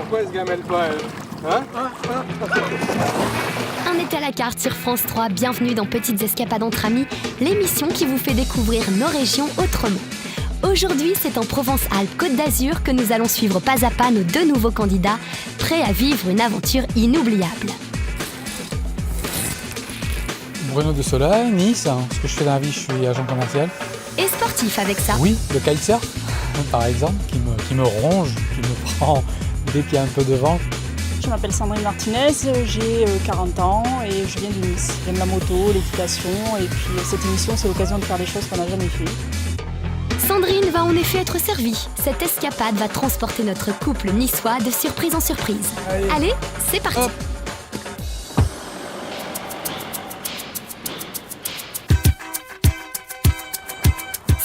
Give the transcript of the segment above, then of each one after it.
Pourquoi elle se gamelle pas, elle? Hein? Un été à la carte sur France 3, bienvenue dans Petites Escapades entre amis, l'émission qui vous fait découvrir nos régions autrement. Aujourd'hui, c'est en Provence-Alpes-Côte d'Azur que nous allons suivre pas à pas nos deux nouveaux candidats, prêts à vivre une aventure inoubliable. Bruno de Soleil, Nice. Ce que je fais dans la vie, je suis agent commercial. Et sportif avec ça. Oui, le kitesurf, par exemple, qui me ronge, qui me prend dès qu'il y a un peu de vent. Je m'appelle Sandrine Martinez, j'ai 40 ans et je viens de Nice. J'aime la moto, l'équitation et puis cette émission, c'est l'occasion de faire des choses qu'on n'a jamais fait. Sandrine va en effet être servie. Cette escapade va transporter notre couple niçois de surprise en surprise. Allez, c'est parti. Hop.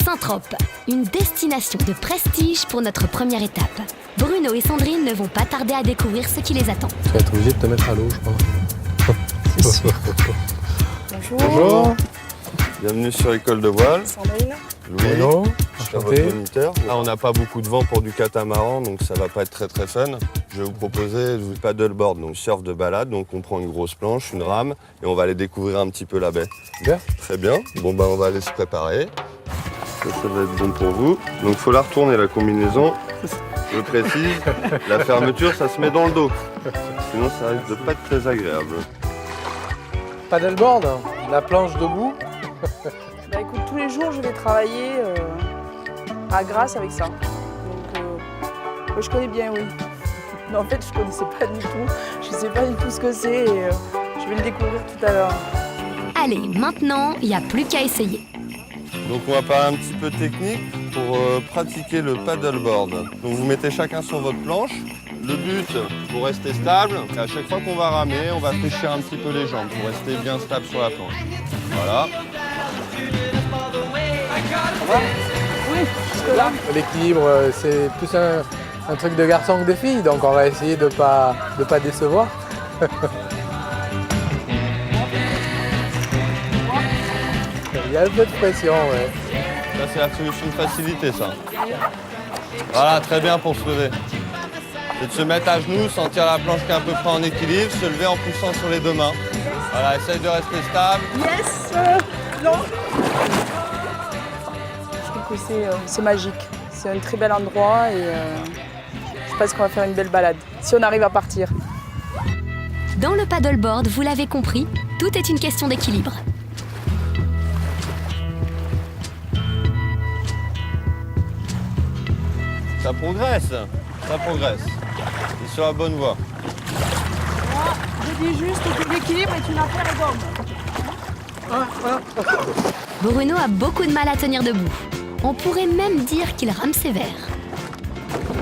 Saint-Trope, une destination de prestige pour notre première étape. Bruno et Sandrine ne vont pas tarder à découvrir ce qui les attend. Tu vas être obligé de te mettre à l'eau, je pense. C'est sûr. Bonjour. Bonjour. Bienvenue sur l'école de voile. Sandrine. Louis, Bruno, je suis enchanté. votre moniteur. Là, on n'a pas beaucoup de vent pour du catamaran, donc ça va pas être très fun. Je vais vous proposer du paddleboard, donc surf de balade. Donc on prend une grosse planche, une rame, et on va aller découvrir un petit peu la baie. Bien. Très bien. Bon, on va aller se préparer. Ça va être bon pour vous. Donc il faut la retourner, la combinaison. Je précise, la fermeture, ça se met dans le dos. Sinon, ça risque de pas être très agréable. Paddleboard, la planche debout. Bah écoute, tous les jours, je vais travailler à Grasse avec ça. Donc, je connais bien, oui. Mais en fait, je connaissais pas du tout. Je sais pas du tout ce que c'est et je vais le découvrir tout à l'heure. Allez, maintenant, il n'y a plus qu'à essayer. Donc on va parler un petit peu technique pour pratiquer le paddleboard. Donc vous mettez chacun sur votre planche. Le but, pour rester stable, à chaque fois qu'on va ramer, on va fléchir un petit peu les jambes pour rester bien stable sur la planche. Voilà. Oui, jusque-là. L'équilibre, c'est plus un truc de garçon que de fille, donc on va essayer de pas décevoir. Il y a un peu de pression, ouais. Ça c'est la solution de facilité ça. Voilà, très bien pour se lever. C'est de se mettre à genoux, sentir la planche qui est à peu près en équilibre, se lever en poussant sur les deux mains. Voilà, essaye de rester stable. Yes. Non. Je trouve que c'est magique. C'est un très bel endroit et je pense qu'on va faire une belle balade, si on arrive à partir. Dans le paddleboard, vous l'avez compris, tout est une question d'équilibre. Ça progresse, ça progresse. C'est sur la bonne voie. Je dis juste que l'équilibre est une affaire d'homme. Bruno a beaucoup de mal à tenir debout. On pourrait même dire qu'il rame sévère.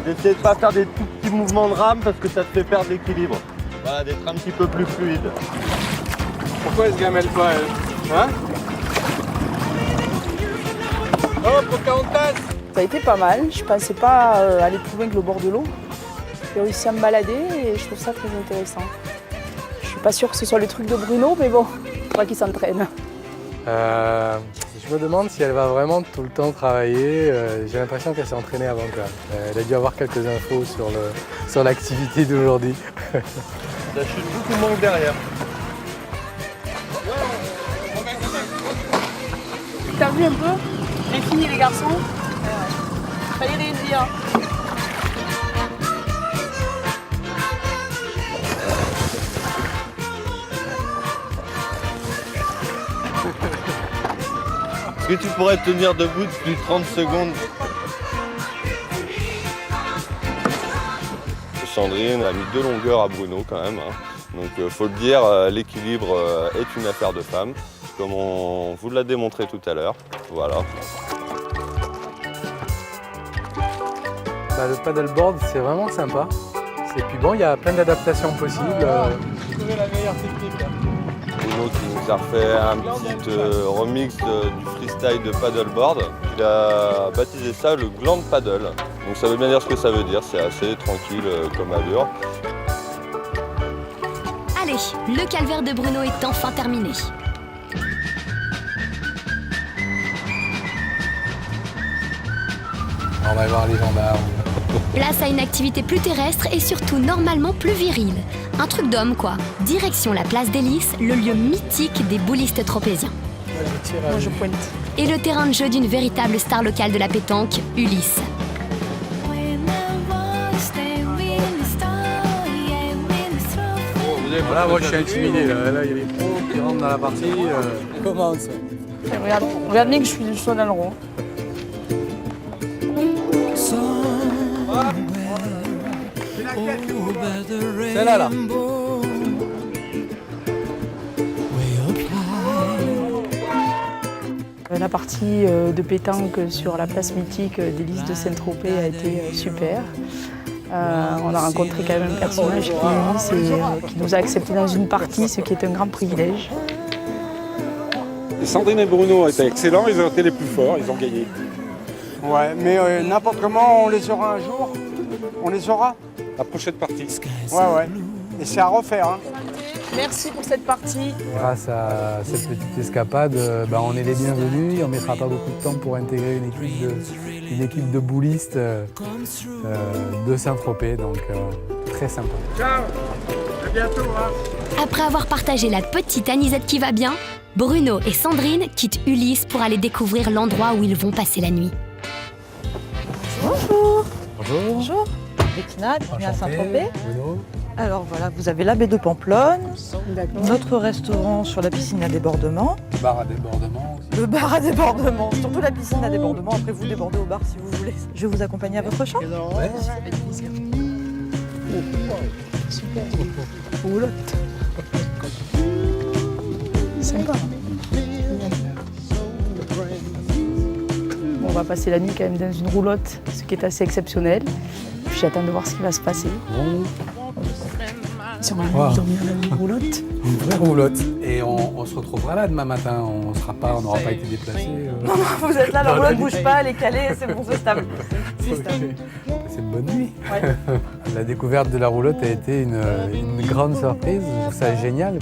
N'essayez de pas faire des tout petits mouvements de rame parce que ça te fait perdre l'équilibre. Voilà, d'être un petit peu plus fluide. Pourquoi elle se gamelle pas, elle? Hein? Hop, Pocahontas! Ça a été pas mal. Je pensais pas aller plus loin que le bord de l'eau. J'ai réussi à me balader et je trouve ça très intéressant. Je suis pas sûre que ce soit le truc de Bruno, mais bon, il faudra qu'il s'entraîne. Je me demande si elle va vraiment tout le temps travailler. J'ai l'impression qu'elle s'est entraînée avant quand même. Elle a dû avoir quelques infos sur l'activité d'aujourd'hui. La chute beaucoup manque derrière. T'as vu un peu? J'ai fini les garçons. Fallait rien dire. Est-ce que tu pourrais tenir debout depuis 30 secondes? Sandrine a mis 2 longueurs à Bruno quand même. Donc faut le dire, l'équilibre est une affaire de femme, comme on vous l'a démontré tout à l'heure. Voilà. Le paddleboard, c'est vraiment sympa. Et puis bon, il y a plein d'adaptations possibles. Trouver la meilleure technique là. Bruno qui nous a refait un petit remix du freestyle de paddleboard. Il a baptisé ça le gland paddle. Donc ça veut bien dire ce que ça veut dire, c'est assez tranquille comme allure. Allez, le calvaire de Bruno est enfin terminé. On va voir les gendarmes. Place à une activité plus terrestre et surtout normalement plus virile. Un truc d'homme quoi. Direction la place des Lys, le lieu mythique des boulistes tropéziens. Moi je pointe. Et le terrain de jeu d'une véritable star locale de la pétanque, Ulysse. Voilà, moi je suis intimidé. Là, il y a les pros qui rentrent dans la partie. Comment ça? Et regarde bien que je suis dans le rond. Celle-là, là. La partie de pétanque sur la place mythique des Lys de Saint-Tropez a été super. On a rencontré quand même un personnage qui est Ulysse et qui nous a acceptés dans une partie, ce qui est un grand privilège. Sandrine et Bruno étaient excellents, ils ont été les plus forts, ils ont gagné. Ouais, mais n'importe comment, on les aura un jour. On les aura. La prochaine partie. Ouais. Et c'est à refaire. Hein. Merci pour cette partie. Grâce à cette petite escapade, on est les bienvenus. On ne mettra pas beaucoup de temps pour intégrer une équipe de boulistes de Saint-Tropez. Donc très sympa. Ciao, à bientôt. Hein. Après avoir partagé la petite anisette qui va bien, Bruno et Sandrine quittent Ulysse pour aller découvrir l'endroit où ils vont passer la nuit. Bonjour. Bonjour, Bettina, bienvenue à Enchanté. Saint-Tropez. Bruno. Alors voilà, vous avez la baie de Pamplonne, notre restaurant sur la piscine à débordement, Bar à débordement aussi. le bar à débordement, surtout la piscine à débordement, après vous débordez au bar si vous voulez. Je vais vous accompagner à votre chambre. Ouais. Sympa. On va passer la nuit quand même dans une roulotte, ce qui est assez exceptionnel. Puis j'attends de voir ce qui va se passer. Bon, Si on va Wow. dormir dans une roulotte. une vraie roulotte. Et on se retrouvera là demain matin. On n'aura pas été déplacés. Vous êtes là, la roulotte ne bouge pas, elle est calée, c'est bon, c'est stable. C'est stable. C'est une bonne nuit. Ouais. La découverte de la roulotte a été une grande surprise. Je trouve ça génial.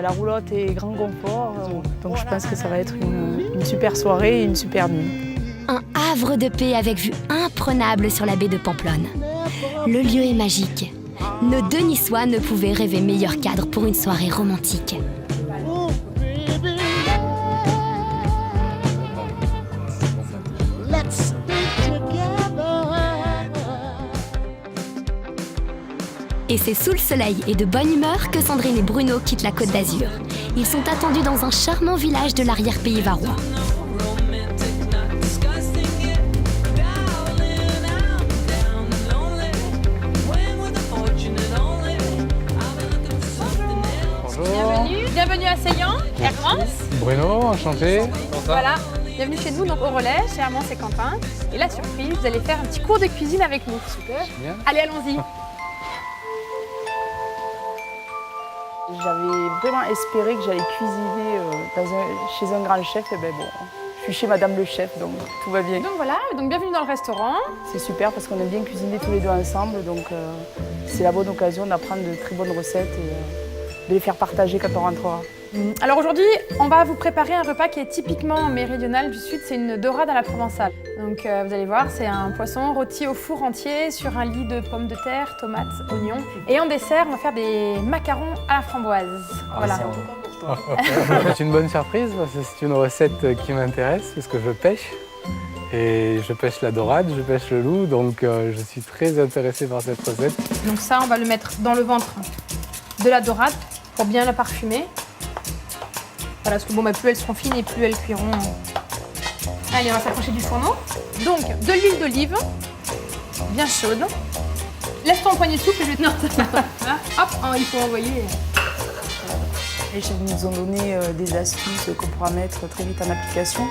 La roulotte est grand confort, donc je pense que ça va être une super soirée et une super nuit. Un havre de paix avec vue imprenable sur la baie de Pamplonne. Le lieu est magique. Nos deux Niçois ne pouvaient rêver meilleur cadre pour une soirée romantique. Et c'est sous le soleil et de bonne humeur que Sandrine et Bruno quittent la Côte d'Azur. Ils sont attendus dans un charmant village de l'arrière-pays varois. Bienvenue à Seillan, Hermance. Bruno, enchanté. Voilà, bienvenue chez nous, donc au relais, chez Hermance et Quentin. Et la surprise, vous allez faire un petit cours de cuisine avec nous. Super. Bien. Allez, allons-y. J'avais vraiment espéré que j'allais cuisiner chez un grand chef. Et ben bon, je suis chez Madame le chef, donc tout va bien. Donc voilà, donc bienvenue dans le restaurant. C'est super parce qu'on aime bien cuisiner tous les deux ensemble, donc c'est la bonne occasion d'apprendre de très bonnes recettes et de les faire partager quand on rentrera. Alors aujourd'hui, on va vous préparer un repas qui est typiquement méridional du Sud, c'est une dorade à la provençale. Donc vous allez voir, c'est un poisson rôti au four entier sur un lit de pommes de terre, tomates, oignons. Et en dessert, on va faire des macarons à la framboise. Voilà. C'est une bonne surprise parce que c'est une recette qui m'intéresse parce que je pêche. Et je pêche la dorade, je pêche le loup, donc je suis très intéressé par cette recette. Donc ça, on va le mettre dans le ventre de la dorade pour bien la parfumer. Voilà, parce que bon, plus elles seront fines et plus elles cuiront. Allez, on va s'approcher du fourneau. Donc, de l'huile d'olive, bien chaude. Laisse-toi empoigner de soupe et je vais te... Non, hop, il faut envoyer. Les chefs nous ont donné des astuces qu'on pourra mettre très vite en application.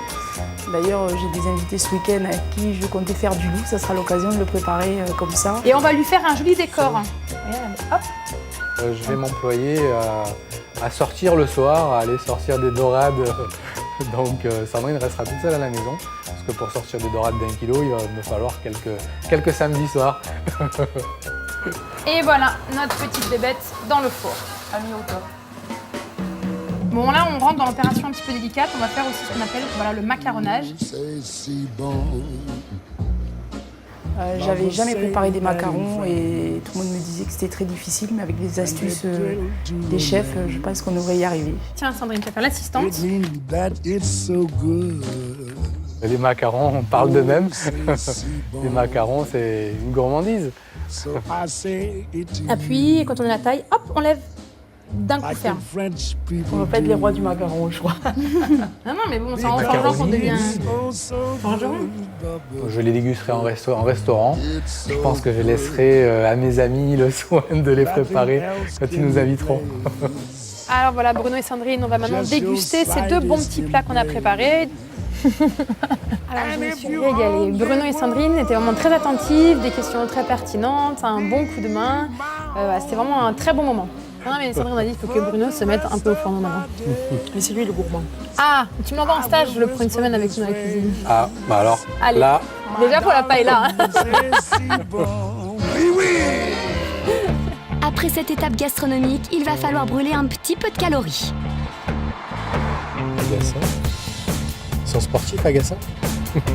D'ailleurs, j'ai des invités ce week-end avec qui je comptais faire du loup. Ça sera l'occasion de le préparer comme ça. Et on va lui faire un joli décor. Regarde, hop. Je vais m'employer à sortir le soir, à aller sortir des dorades. Donc Sandrine restera toute seule à la maison, parce que pour sortir des dorades d'1 kilo, il va me falloir quelques samedis soirs. Et voilà, notre petite bébête dans le four. À mi-hauteur. Bon, là, on rentre dans l'opération un petit peu délicate. On va faire aussi ce qu'on appelle le macaronnage. J'avais jamais préparé des macarons et tout le monde me disait que c'était très difficile, mais avec les astuces des chefs, je pense qu'on devrait y arriver. Tiens, Sandrine, tu vas faire l'assistante. Les macarons, on parle d'eux-mêmes. Les macarons, c'est une gourmandise. Appuie, et quand on a la taille, hop, on lève d'un coup ferme. On va pas être les rois du macaron, je crois. Ah non, mais bon, c'est en forgeant qu'on devient forgeron. Je les dégusterai en restaurant. Je pense que je laisserai à mes amis le soin de les préparer quand ils nous inviteront. Alors voilà, Bruno et Sandrine, on va maintenant déguster ces deux bons petits plats qu'on a préparés. Alors, je me suis régalée. Bruno et Sandrine étaient vraiment très attentifs, des questions très pertinentes, un bon coup de main. C'était vraiment un très bon moment. Non, mais Sandrine, on a dit qu'il faut que Bruno se mette un peu au fourneau maintenant. Mais c'est lui le gourmand. Ah, tu me l'envoies en stage, je le prends une semaine avec nous dans la cuisine. Ah, bah alors, Allez. là, Déjà pour la paille là. Hein. Après cette étape gastronomique, il va falloir brûler un petit peu de calories. Agassant. Ils sont sportifs, Agassant.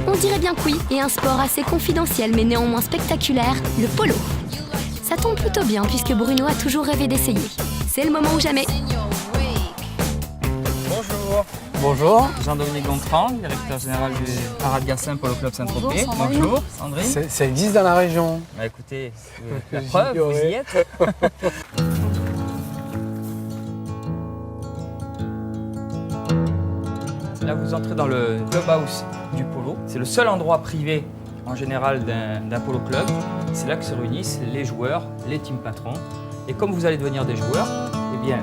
On dirait bien que oui, et un sport assez confidentiel mais néanmoins spectaculaire, le polo. Ça tombe plutôt bien puisque Bruno a toujours rêvé d'essayer. C'est le moment ou jamais. Bonjour. Bonjour. Jean-Dominique Gontran, directeur général du Harald Gassin Polo Club Saint-Tropez. Bonjour, Sandrine. Ça existe dans la région. Bah écoutez, la preuve, vous y êtes. Là, vous entrez dans le clubhouse du polo. C'est le seul endroit privé, en général, d'un polo club. C'est là que se réunissent les joueurs, les team patrons. Et comme vous allez devenir des joueurs, eh bien,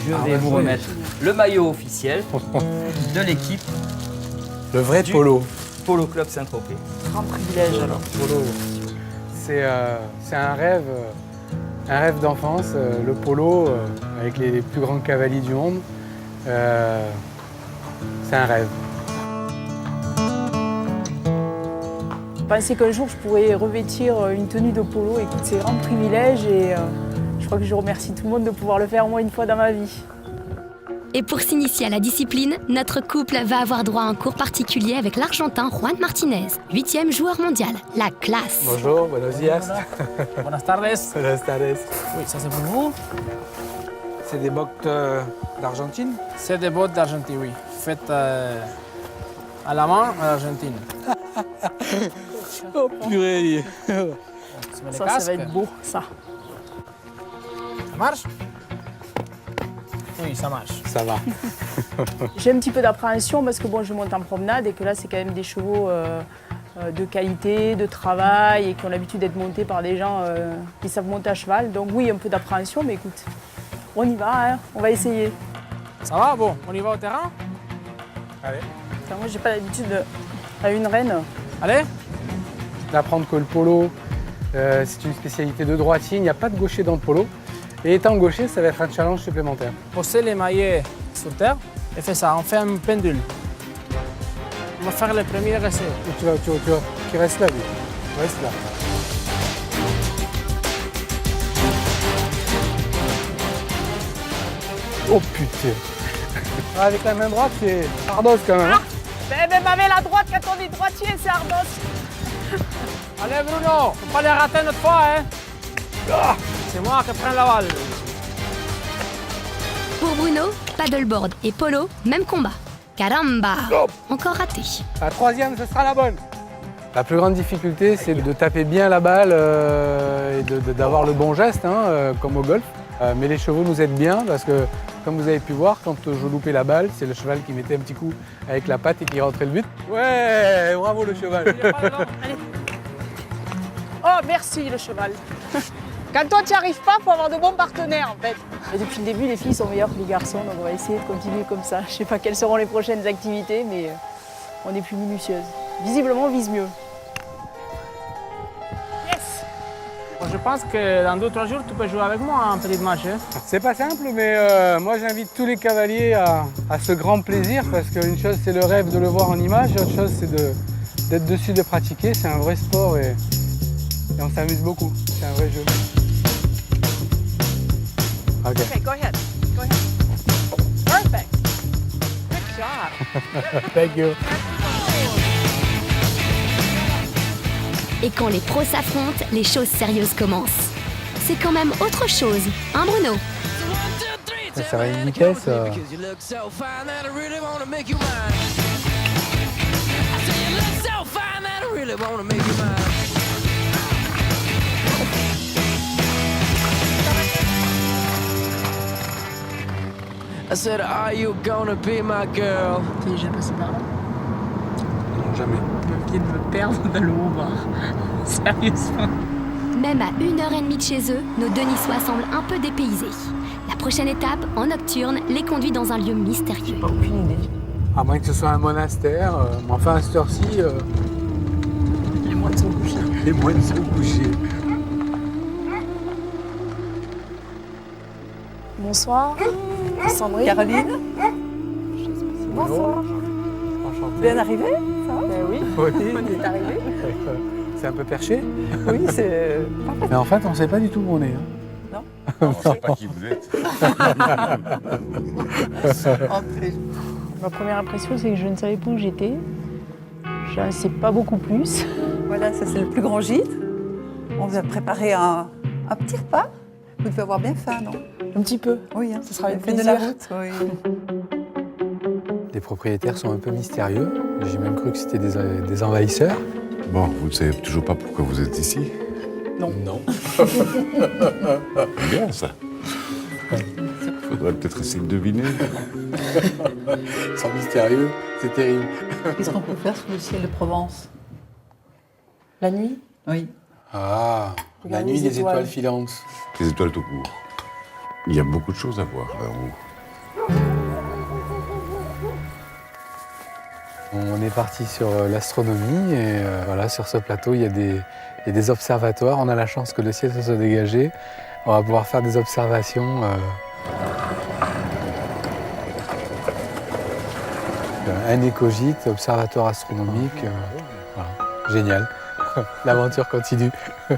je vais vous remettre le maillot officiel de l'équipe. Le vrai polo. Polo Club Saint-Tropez. Grand privilège alors. Polo. C'est un rêve d'enfance, le polo, avec les plus grands cavaliers du monde. C'est un rêve. Je pensais qu'un jour je pourrais revêtir une tenue de polo. Écoute, c'est un grand privilège et je crois que je remercie tout le monde de pouvoir le faire au moins une fois dans ma vie. Et pour s'initier à la discipline, notre couple va avoir droit à un cours particulier avec l'Argentin Juan Martinez, 8e joueur mondial. La classe. Bonjour, buenos días. Buenas tardes. Buenas tardes. Oui, ça c'est pour vous. C'est des bottes d'Argentine? C'est des bottes d'Argentine, oui. Faites à la main à l'Argentine. Oh purée. Ça va être beau, ça. Ça marche? Oui, ça marche. Ça va. J'ai un petit peu d'appréhension parce que bon, je monte en promenade et que là, c'est quand même des chevaux de qualité, de travail et qui ont l'habitude d'être montés par des gens qui savent monter à cheval. Donc oui, un peu d'appréhension, mais écoute, on y va, hein, on va essayer. Ça va? Bon, on y va au terrain? Allez. Enfin, moi, j'ai pas l'habitude à une reine. Allez? D'apprendre que le polo, c'est une spécialité de droitier. Il n'y a pas de gaucher dans le polo. Et étant gaucher, ça va être un challenge supplémentaire. Posez les maillets sur terre et fais ça. On fait un pendule. On va faire le premier essai. Tu restes là, lui. Tu restes là. Oh putain. Avec la main droite, c'est ardos quand même. Hein. Même avec la droite, quand on est droitier, c'est ardos. Allez Bruno, faut pas les rater notre fois, hein. C'est moi qui prends la balle. Pour Bruno, paddleboard et polo, même combat. Caramba! Encore raté. La troisième, ce sera la bonne. La plus grande difficulté, c'est de taper bien la balle et d'avoir le bon geste, hein, comme au golf. Mais les chevaux nous aident bien parce que, comme vous avez pu voir, quand je loupais la balle, c'est le cheval qui mettait un petit coup avec la patte et qui rentrait le but. Ouais, bravo le cheval. Oh, merci le cheval. Quand toi, tu n'y arrives pas, il faut avoir de bons partenaires en fait. Et depuis le début, les filles sont meilleures que les garçons, donc on va essayer de continuer comme ça. Je ne sais pas quelles seront les prochaines activités, mais on est plus minutieuse. Visiblement, on vise mieux. Yes! Bon, je pense que dans 2-3 jours, tu peux jouer avec moi un petit match. Hein. C'est pas simple, mais moi j'invite tous les cavaliers à ce grand plaisir parce qu'une chose c'est le rêve de le voir en image, autre chose c'est d'être dessus, de pratiquer. C'est un vrai sport et on s'amuse beaucoup. C'est un vrai jeu. Okay, go ahead. Go ahead. Perfect. Good job. Thank you. Et quand les pros s'affrontent, les choses sérieuses commencent. C'est quand même autre chose, hein Bruno? Ça va une caisse. I said, are you gonna be my girl? T'es déjà passé par là? Non, jamais. Je viens de me perdre dans le haut-bar. Sérieusement. Même à 1h30 de chez eux, nos deux Niçois semblent un peu dépaysés. La prochaine étape, en nocturne, les conduit dans un lieu mystérieux. Aucune idée. À moins que ce soit un monastère, mais enfin à cette heure-ci, Les moines sont couchés. les moines sont couchés. Bonsoir. Sandrine. Caroline, Bonsoir. Enchanté. bien arrivée, ça va? Ben oui, Oui. on est arrivé. C'est un peu perché, Oui, c'est parfait. mais en fait on ne sait pas du tout où on est. On ne sait pas qui vous êtes. Ma première impression, c'est que je ne savais pas où j'étais. Je ne sais pas beaucoup plus. Voilà, ça c'est le plus grand gîte. On vous a préparé un petit repas. Vous devez avoir bien faim, non? Un petit peu. Oui, hein. Ce sera avec Faites de la plaisir. route. Oui. Les propriétaires sont un peu mystérieux. J'ai même cru que c'était des envahisseurs. Bon, vous ne savez toujours pas pourquoi vous êtes ici? Non. Bien ça. Faudrait peut-être essayer de deviner. Ils sont mystérieux, c'est terrible. Qu'est-ce qu'on peut faire sous le ciel de Provence? La nuit, Oui. Ah, la Regarder nuit les des étoiles. étoiles filantes. Les étoiles tout court. Il y a beaucoup de choses à voir là-haut. On est parti sur l'astronomie et voilà, sur ce plateau, il y a des observatoires. On a la chance que le ciel se soit dégagé. On va pouvoir faire des observations. Un écogite, observatoire astronomique. Voilà. Génial. L'aventure continue. tout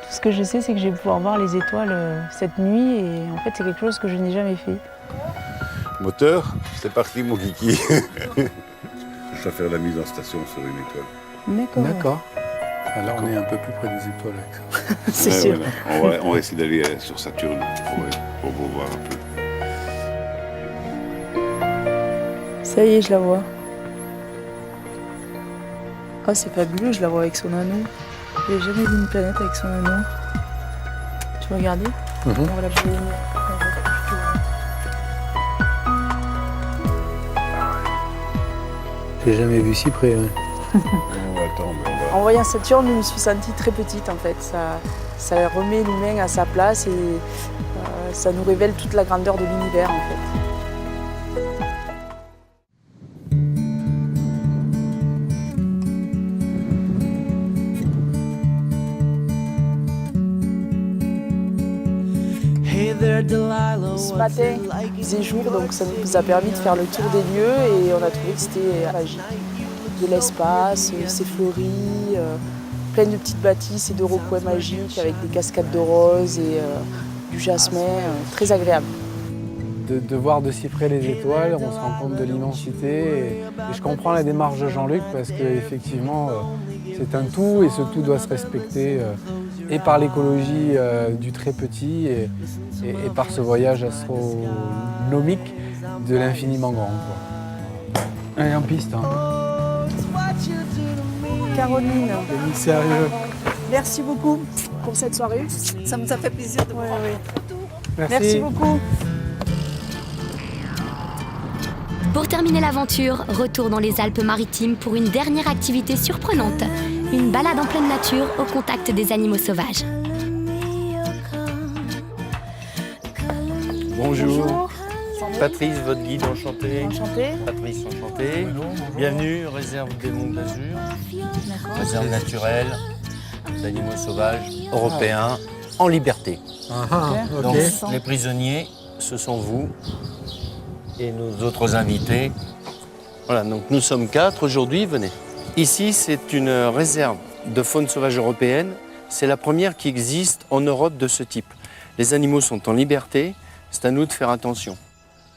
ce que je sais, c'est que je vais pouvoir voir les étoiles cette nuit. Et en fait, c'est quelque chose que je n'ai jamais fait. Moteur, c'est parti mon kiki. Je dois faire la mise en station sur une étoile. D'accord. Là, on est un peu plus près des étoiles avec ça. C'est Ouais, sûr. voilà. On va essayer d'aller sur Saturne pour vous voir un peu. Ça y est, je la vois. Oh, c'est fabuleux, je la vois avec son anneau. J'ai jamais vu une planète avec son anneau. Tu veux regarder? On va la bouger. J'ai jamais vu si près. Hein. Attends, mais on va... En voyant Saturne, je me suis sentie très petite en fait. Ça remet l'humain à sa place et ça nous révèle toute la grandeur de l'univers en fait. Ce matin, il faisait jour, donc ça nous a permis de faire le tour des lieux et on a trouvé que c'était magique. De l'espace, c'est fleuri, plein de petites bâtisses et de recoins magiques avec des cascades de roses et du jasmin, très agréable. De voir de si près les étoiles, on se rend compte de l'immensité. Et je comprends la démarche de Jean-Luc parce qu'effectivement, c'est un tout et ce tout doit se respecter et par l'écologie du très petit et par ce voyage astronomique de l'infiniment grand. Quoi. Allez, en piste. Hein. Caroline, Sérieux. merci beaucoup pour cette soirée. Ça nous a fait plaisir de vous voir. Merci beaucoup. Pour terminer l'aventure, retour dans les Alpes-Maritimes pour une dernière activité surprenante. Une balade en pleine nature au contact des animaux sauvages. Bonjour. Sandrine. Patrice, votre guide, enchanté. Enchanté. Patrice, enchanté. Bienvenue, réserve des Monts d'Azur. D'accord. Réserve naturelle d'animaux sauvages européens en liberté. Ok. Donc les prisonniers, ce sont vous et nos autres invités. Voilà, donc nous sommes 4 aujourd'hui, venez. Ici, c'est une réserve de faune sauvage européenne. C'est la première qui existe en Europe de ce type. Les animaux sont en liberté, c'est à nous de faire attention.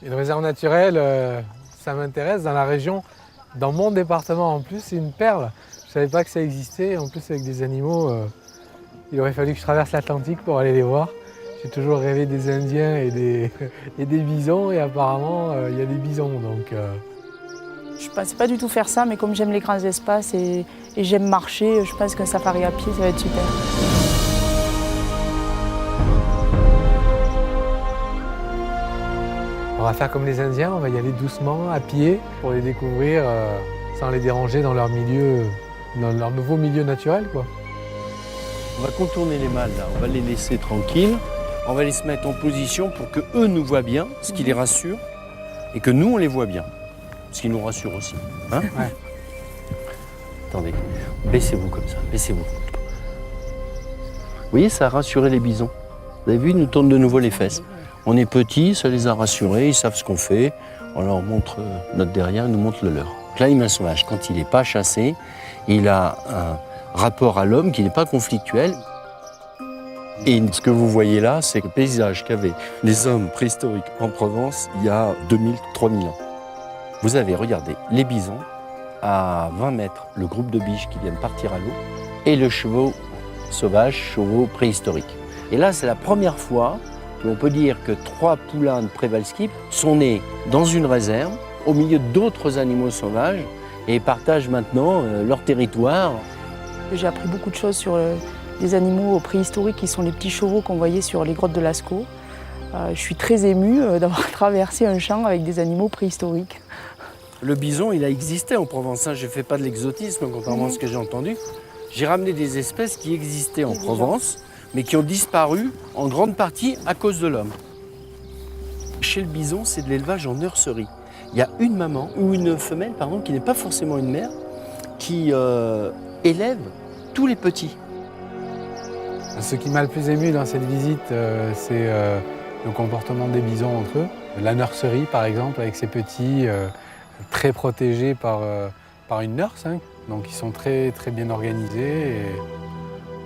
Une réserve naturelle, ça m'intéresse dans la région, dans mon département en plus, c'est une perle. Je savais pas que ça existait. En plus, avec des animaux, il aurait fallu que je traverse l'Atlantique pour aller les voir. J'ai toujours rêvé des Indiens et des bisons, et apparemment, il y a des bisons. Donc, Je ne pensais pas du tout faire ça, mais comme j'aime les grands espaces et j'aime marcher, je pense qu'un safari à pied, ça va être super. On va faire comme les Indiens, on va y aller doucement, à pied, pour les découvrir sans les déranger dans leur milieu, dans leur nouveau milieu naturel, quoi. On va contourner les mâles là, on va les laisser tranquilles. On va les se mettre en position pour que eux nous voient bien, ce qui les rassure, et que nous on les voit bien, ce qui nous rassure aussi. Hein? Ouais. Attendez, baissez-vous comme ça, baissez-vous. Vous voyez, ça a rassuré les bisons. Vous avez vu, ils nous tournent de nouveau les fesses. On est petits, ça les a rassurés, ils savent ce qu'on fait. On leur montre notre derrière, ils nous montrent le leur. Donc l'animal sauvage, quand il n'est pas chassé, il a un rapport à l'homme qui n'est pas conflictuel. Et ce que vous voyez là, c'est le paysage qu'avaient les hommes préhistoriques en Provence il y a 2000, 3000 ans. Vous avez, regardez, les bisons, à 20 mètres, le groupe de biches qui viennent partir à l'eau, et le chevaux sauvage, chevaux préhistoriques. Et là, c'est la première fois qu'on peut dire que 3 poulains de Przewalski sont nés dans une réserve, au milieu d'autres animaux sauvages, et partagent maintenant leur territoire. J'ai appris beaucoup de choses sur les animaux préhistoriques qui sont les petits chevaux qu'on voyait sur les grottes de Lascaux. Je suis très émue d'avoir traversé un champ avec des animaux préhistoriques. Le bison, il a existé en Provence. Je ne fais pas de l'exotisme, contrairement à ce que j'ai entendu. J'ai ramené des espèces qui existaient en Provence, mais qui ont disparu en grande partie à cause de l'homme. Chez le bison, c'est de l'élevage en nurserie. Il y a une maman, ou une femelle, pardon, qui n'est pas forcément une mère, qui élève tous les petits. Ce qui m'a le plus ému dans cette visite, c'est le comportement des bisons entre eux. La nurserie, par exemple, avec ces petits, très protégés par une nurse, hein. Donc ils sont très, très bien organisés. Et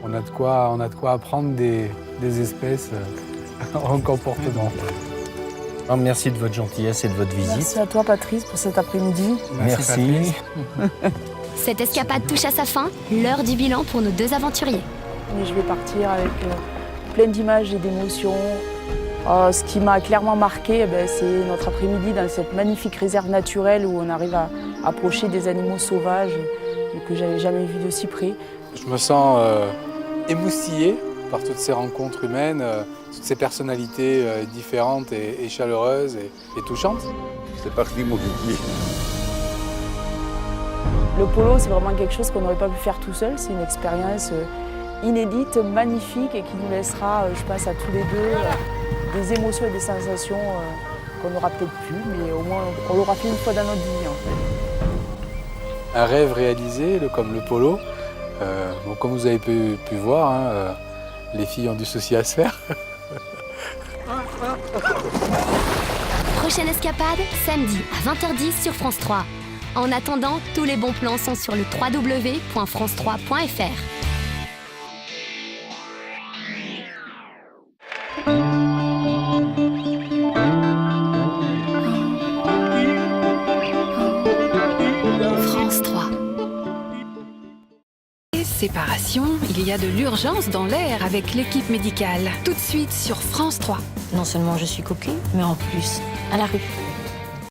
on a de quoi apprendre des espèces en comportement. Oh, merci de votre gentillesse et de votre visite. Merci à toi, Patrice, pour cet après-midi. Merci. Cette escapade touche à sa fin, l'heure du bilan pour nos 2 aventuriers. Et je vais partir avec plein d'images et d'émotions. Ce qui m'a clairement marqué, c'est notre après-midi dans cette magnifique réserve naturelle où on arrive à approcher des animaux sauvages que j'avais jamais vus de si près. Je me sens émoustillé par toutes ces rencontres humaines, toutes ces personnalités différentes et chaleureuses et touchantes. C'est parti, mon kiki. Le polo, c'est vraiment quelque chose qu'on n'aurait pas pu faire tout seul. C'est une expérience inédite, magnifique et qui nous laissera, je pense à tous les deux, des émotions et des sensations qu'on n'aura peut-être plus, mais au moins on l'aura fait une fois dans notre vie. En fait. Un rêve réalisé, comme le polo. Bon, comme vous avez pu voir, hein, les filles ont du souci à se faire. Prochaine escapade, samedi à 20h10 sur France 3. En attendant, tous les bons plans sont sur le www.france3.fr. France 3. Séparation, il y a de l'urgence dans l'air avec l'équipe médicale. Tout de suite sur France 3. Non seulement je suis coquée, mais en plus, à la rue.